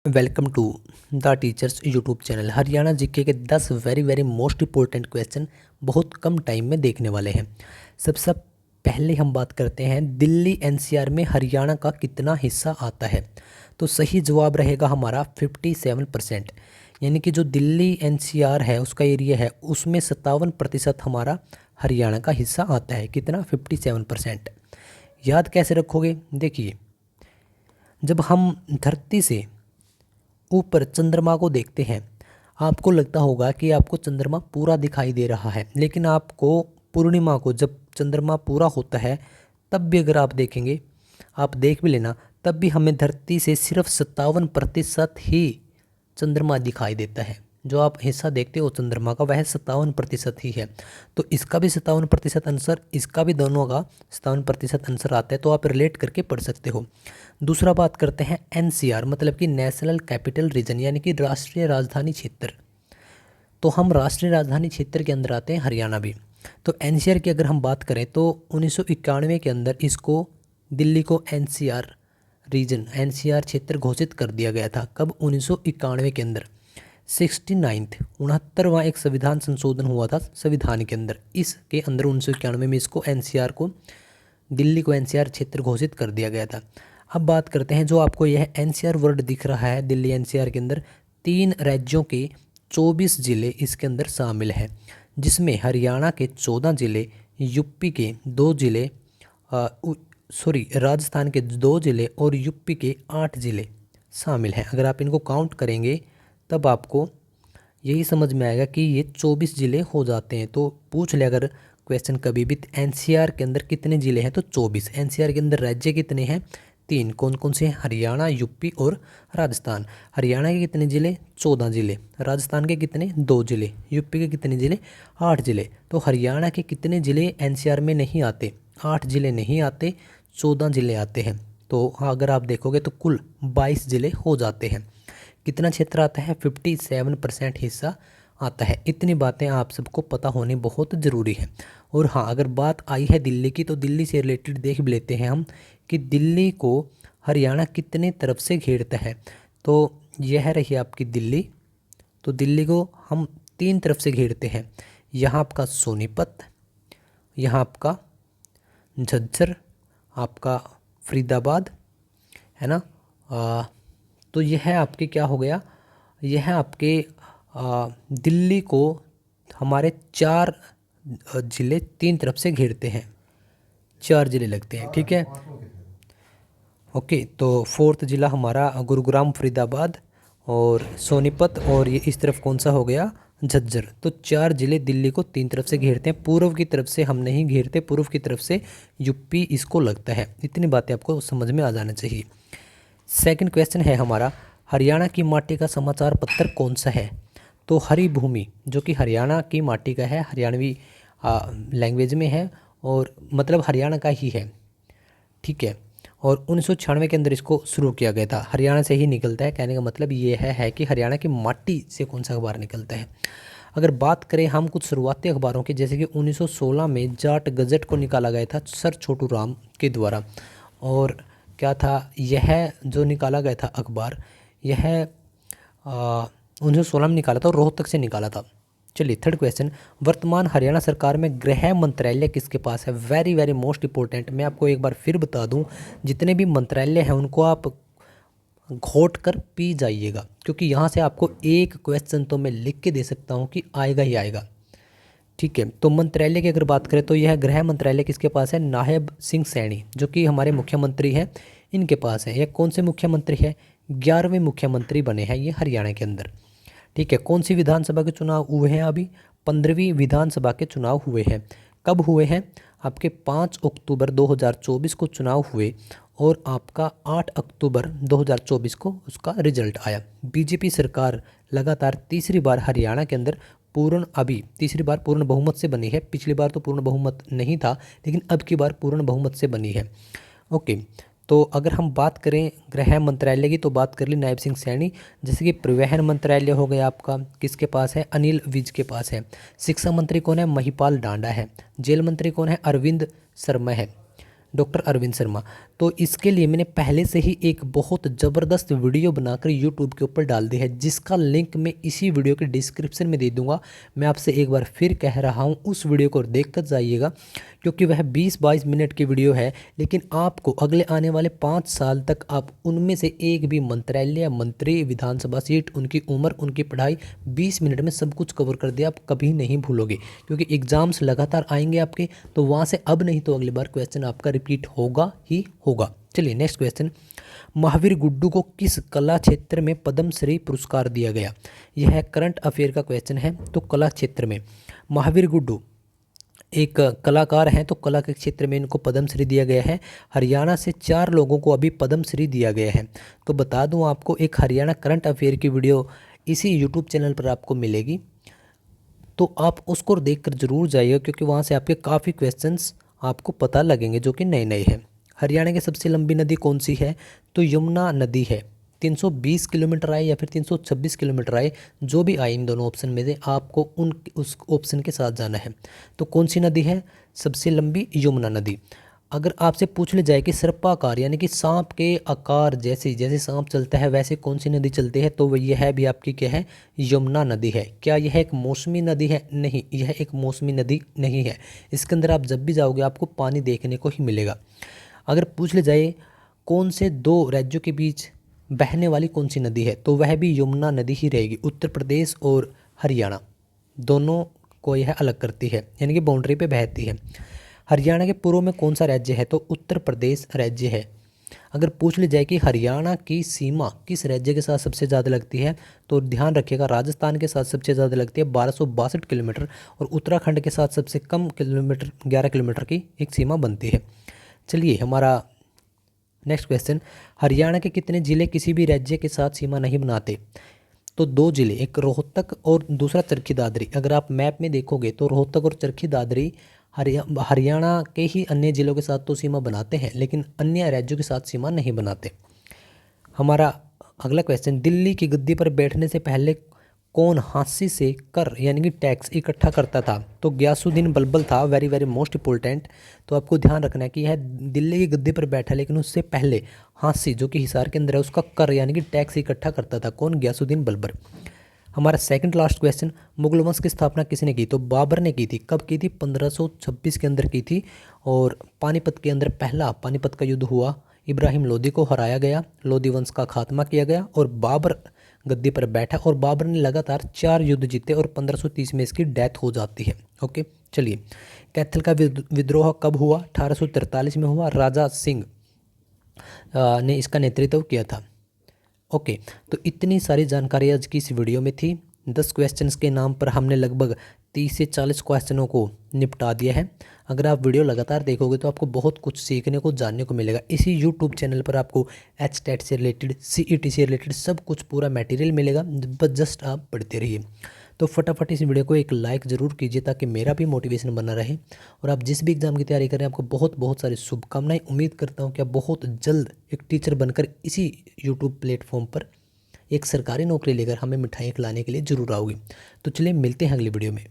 Welcome to the teachers YouTube channel. Haryana GK के 10 very most important question बहुत कम time में देखने वाले हैं। सबसे पहले हम बात करते हैं दिल्ली एनसीआर में हरियाणा का कितना हिस्सा आता है। तो सही जवाब रहेगा हमारा 57%। यानी कि जो दिल्ली एनसीआर है उसका एरिया है उसमें 57% हमारा हरियाणा का हिस्सा आता है। कितना? 57%। याद कैसे रखोगे? देखिए, जब हम धरती से ऊपर चंद्रमा को देखते हैं, आपको लगता होगा कि आपको चंद्रमा पूरा दिखाई दे रहा है, लेकिन आपको पूर्णिमा को जब चंद्रमा पूरा होता है तब भी अगर आप देखेंगे, आप देख भी लेना, तब भी हमें धरती से सिर्फ 57% ही चंद्रमा दिखाई देता है। जो आप हिस्सा देखते हो चंद्रमा का वह 57% ही है। तो इसका भी 57% आंसर, इसका भी, दोनों का 57% आंसर आता है। तो आप रिलेट करके पढ़ सकते हो। दूसरा बात करते हैं एनसीआर मतलब कि नेशनल कैपिटल रीजन यानी कि राष्ट्रीय राजधानी क्षेत्र। तो हम राष्ट्रीय राजधानी क्षेत्र के अंदर आते हैं हरियाणा भी। तो एनसीआर की अगर हम बात करें तो 1991 के अंदर इसको, दिल्ली को एनसीआर रीजन, एनसीआर क्षेत्र घोषित कर दिया गया था। कब? 1991 के अंदर। 69वां एक संविधान संशोधन हुआ था संविधान के अंदर, इसके अंदर 1991 में इसको एनसीआर को, दिल्ली को एनसीआर क्षेत्र घोषित कर दिया गया था। अब बात करते हैं, जो आपको यह एनसीआर वर्ड दिख रहा है दिल्ली एनसीआर के अंदर, 3 राज्यों के 24 जिले इसके अंदर शामिल हैं, जिसमें हरियाणा के 14 जिले, यूपी के 2 जिले, राजस्थान के 2 जिले और यूपी के 8 जिले शामिल हैं। अगर आप इनको काउंट करेंगे तब आपको यही समझ में आएगा कि ये 24 ज़िले हो जाते हैं। तो पूछ ले अगर क्वेश्चन कभी भी, एनसीआर के अंदर कितने ज़िले हैं? तो 24। एनसीआर के अंदर राज्य कितने हैं? 3। कौन कौन से हैं? हरियाणा, यूपी और राजस्थान। हरियाणा के कितने ज़िले? 14 ज़िले। राजस्थान के कितने? 2 ज़िले। यूपी के कितने ज़िले? 8 ज़िले। तो हरियाणा के कितने ज़िले एनसीआर में नहीं आते? 8 ज़िले नहीं आते, 14 ज़िले आते हैं। तो अगर आप देखोगे तो कुल 22 ज़िले हो जाते हैं। कितना क्षेत्र आता है? 57% हिस्सा आता है। इतनी बातें आप सबको पता होनी बहुत ज़रूरी है। और हाँ, अगर बात आई है दिल्ली की, तो दिल्ली से रिलेटेड देख भी लेते हैं हम कि दिल्ली को हरियाणा कितने तरफ से घेरता है। तो यह रही आपकी दिल्ली। तो दिल्ली को हम 3 तरफ से घेरते हैं। यहाँ आपका सोनीपत, यहाँ आपका झज्जर, आपका फरीदाबाद, है ना। तो यह आपके क्या हो गया? यह आपके दिल्ली को हमारे 4 ज़िले 3 तरफ से घेरते हैं, 4 ज़िले लगते हैं, ठीक है। ओके, तो 4th ज़िला हमारा गुरुग्राम, फरीदाबाद और सोनीपत, और ये इस तरफ कौन सा हो गया? झज्जर। तो 4 ज़िले दिल्ली को 3 तरफ से घेरते हैं। पूर्व की तरफ से हम नहीं घेरते, पूर्व की तरफ से यूपी इसको लगता है। इतनी बातें आपको समझ में आ जाना चाहिए। सेकंड क्वेश्चन है हमारा, हरियाणा की माटी का समाचार पत्र कौन सा है? तो हरी भूमि, जो कि हरियाणा की माटी का है, हरियाणवी लैंग्वेज में है और मतलब हरियाणा का ही है, ठीक है। और 1996 के अंदर इसको शुरू किया गया था। हरियाणा से ही निकलता है, कहने का मतलब ये है कि हरियाणा की माटी से कौन सा अखबार निकलता है। अगर बात करें हम कुछ शुरुआती अखबारों की, जैसे कि 1916 में जाट गजट को निकाला गया था सर छोटू राम के द्वारा। और क्या था, यह जो निकाला गया था अखबार, यह 1916 में निकाला था और रोहतक से निकाला था। चलिए, थर्ड क्वेश्चन, वर्तमान हरियाणा सरकार में गृह मंत्रालय किसके पास है? Very most important. मैं आपको एक बार फिर बता दूं, जितने भी मंत्रालय हैं उनको आप घोट कर पी जाइएगा, क्योंकि यहाँ से आपको एक क्वेश्चन तो मैं लिख के दे सकता हूँ कि आएगा ही आएगा, ठीक है। तो मंत्रालय की अगर बात करें तो यह गृह मंत्रालय किसके पास है? नायब सिंह सैनी, जो कि हमारे मुख्यमंत्री हैं, इनके पास है। यह कौन से मुख्यमंत्री है? 11वें मुख्यमंत्री बने हैं ये हरियाणा के अंदर, ठीक है। कौन सी विधानसभा के चुनाव हुए हैं? अभी 15वीं विधानसभा के चुनाव हुए हैं। कब हुए हैं? आपके 5 अक्टूबर 2024 को चुनाव हुए और आपका 8 अक्टूबर 2024 को उसका रिजल्ट आया। बीजेपी सरकार लगातार तीसरी बार हरियाणा के अंदर तीसरी बार पूर्ण बहुमत से बनी है। पिछली बार तो पूर्ण बहुमत नहीं था, लेकिन अब की बार पूर्ण बहुमत से बनी है। ओके, तो अगर हम बात करें गृह मंत्रालय की, तो बात कर ली नायब सिंह सैनी। जैसे कि परिवहन मंत्रालय हो गया आपका, किसके पास है? अनिल विज के पास है। शिक्षा मंत्री कौन है? महिपाल डांडा है। जेल मंत्री कौन है? अरविंद शर्मा है। डॉक्टर अरविंद शर्मा। तो इसके लिए मैंने पहले से ही एक बहुत ज़बरदस्त वीडियो बनाकर यूट्यूब के ऊपर डाल दी है, जिसका लिंक मैं इसी वीडियो के डिस्क्रिप्शन में दे दूंगा। मैं आपसे एक बार फिर कह रहा हूं, उस वीडियो को देख कर जाइएगा, क्योंकि वह 20-22 मिनट की वीडियो है, लेकिन आपको अगले आने वाले 5 साल तक आप उनमें से एक भी मंत्रालय या मंत्री, विधानसभा सीट, उनकी उम्र, उनकी पढ़ाई 20 मिनट में सब कुछ कवर कर दिया, आप कभी नहीं भूलोगे। क्योंकि एग्ज़ाम्स लगातार आएंगे आपके, तो वहाँ से अब नहीं तो अगली बार क्वेश्चन आपका रिपीट होगा ही होगा। चलिए नेक्स्ट क्वेश्चन, महावीर गुड्डू को किस कला क्षेत्र में पद्मश्री पुरस्कार दिया गया? यह करंट अफेयर का क्वेश्चन है। तो कला क्षेत्र में महावीर गुड्डू एक कलाकार हैं, तो कला के क्षेत्र में इनको पद्मश्री दिया गया है। हरियाणा से 4 लोगों को अभी पद्मश्री दिया गया है। तो बता दूं आपको, एक हरियाणा करंट अफेयर की वीडियो इसी यूट्यूब चैनल पर आपको मिलेगी, तो आप उसको देखकर ज़रूर जाइएगा, क्योंकि वहाँ से आपके काफ़ी क्वेश्चंस आपको पता लगेंगे जो कि नए नए हैं। हरियाणा की सबसे लंबी नदी कौन सी है? तो यमुना नदी है। 320 किलोमीटर आए या फिर 326 किलोमीटर आए, जो भी आए इन दोनों ऑप्शन में से आपको उस ऑप्शन के साथ जाना है। तो कौन सी नदी है सबसे लंबी? यमुना नदी। अगर आपसे पूछ ले जाए कि सर्पाकार यानी कि सांप के आकार जैसे जैसे सांप चलता है वैसे कौन सी नदी चलती है, तो यह है भी आपकी क्या है? यमुना नदी है। क्या यह एक मौसमी नदी है? नहीं, यह एक मौसमी नदी नहीं है। इसके अंदर आप जब भी जाओगे आपको पानी देखने को ही मिलेगा। अगर पूछ ले जाए कौन से 2 राज्यों के बीच बहने वाली कौन सी नदी है, तो वह भी यमुना नदी ही रहेगी। उत्तर प्रदेश और हरियाणा दोनों को यह अलग करती है, यानी कि बाउंड्री पे बहती है। हरियाणा के पूर्व में कौन सा राज्य है? तो उत्तर प्रदेश राज्य है। अगर पूछ ली जाए कि हरियाणा की सीमा किस राज्य के साथ सबसे ज़्यादा लगती है, तो ध्यान रखिएगा राजस्थान के साथ सबसे ज़्यादा लगती है 1262 किलोमीटर, और उत्तराखंड के साथ सबसे कम किलोमीटर 11 किलोमीटर की एक सीमा बनती है। चलिए हमारा नेक्स्ट क्वेश्चन, हरियाणा के कितने ज़िले किसी भी राज्य के साथ सीमा नहीं बनाते? तो 2 ज़िले, एक रोहतक और दूसरा चरखी दादरी। अगर आप मैप में देखोगे तो रोहतक और चरखी दादरी हरियाणा के ही अन्य ज़िलों के साथ तो सीमा बनाते हैं, लेकिन अन्य राज्यों के साथ सीमा नहीं बनाते। हमारा अगला क्वेश्चन, दिल्ली की गद्दी पर बैठने से पहले कौन हांसी से कर यानी कि टैक्स इकट्ठा करता था? तो गयासुद्दीन बलबल था। Very very most important. तो आपको ध्यान रखना है कि यह दिल्ली की गद्दी पर बैठा, लेकिन उससे पहले हांसी जो कि हिसार के अंदर है उसका कर यानी कि टैक्स इकट्ठा करता था। कौन? गयासुद्दीन बलबल। हमारा सेकंड लास्ट क्वेश्चन, मुगल वंश की स्थापना किसने की? तो बाबर ने की थी। कब की थी? 1526 के अंदर की थी। और पानीपत के अंदर पहला पानीपत का युद्ध हुआ, इब्राहिम लोदी को हराया गया, लोदी वंश का खात्मा किया गया और बाबर गद्दी पर बैठा, और बाबर ने लगातार 4 युद्ध जीते और 1530 में इसकी डेथ हो जाती है। ओके, चलिए कैथल का विद्रोह कब हुआ? 1843 में हुआ। राजा सिंह ने इसका नेतृत्व किया था। ओके, तो इतनी सारी जानकारी आज की इस वीडियो में थी। 10 क्वेश्चंस के नाम पर हमने लगभग 30 से 40 क्वेश्चनों को निपटा दिया है। अगर आप वीडियो लगातार देखोगे तो आपको बहुत कुछ सीखने को, जानने को मिलेगा। इसी यूट्यूब चैनल पर आपको HTET से रिलेटेड, CET से रिलेटेड सब कुछ पूरा मटेरियल मिलेगा, बस जस्ट आप पढ़ते रहिए। तो फटाफट इस वीडियो को एक लाइक ज़रूर कीजिए ताकि मेरा भी मोटिवेशन बना रहे, और आप जिस भी एग्ज़ाम की तैयारी करें आपको बहुत बहुत सारी शुभकामनाएं। उम्मीद करता हूं कि आप बहुत जल्द एक टीचर बनकर इसी यूट्यूब प्लेटफॉर्म पर एक सरकारी नौकरी लेकर हमें मिठाइयाँ खिलाने के लिए ज़रूर आओगे। तो चलिए मिलते हैं अगली वीडियो में।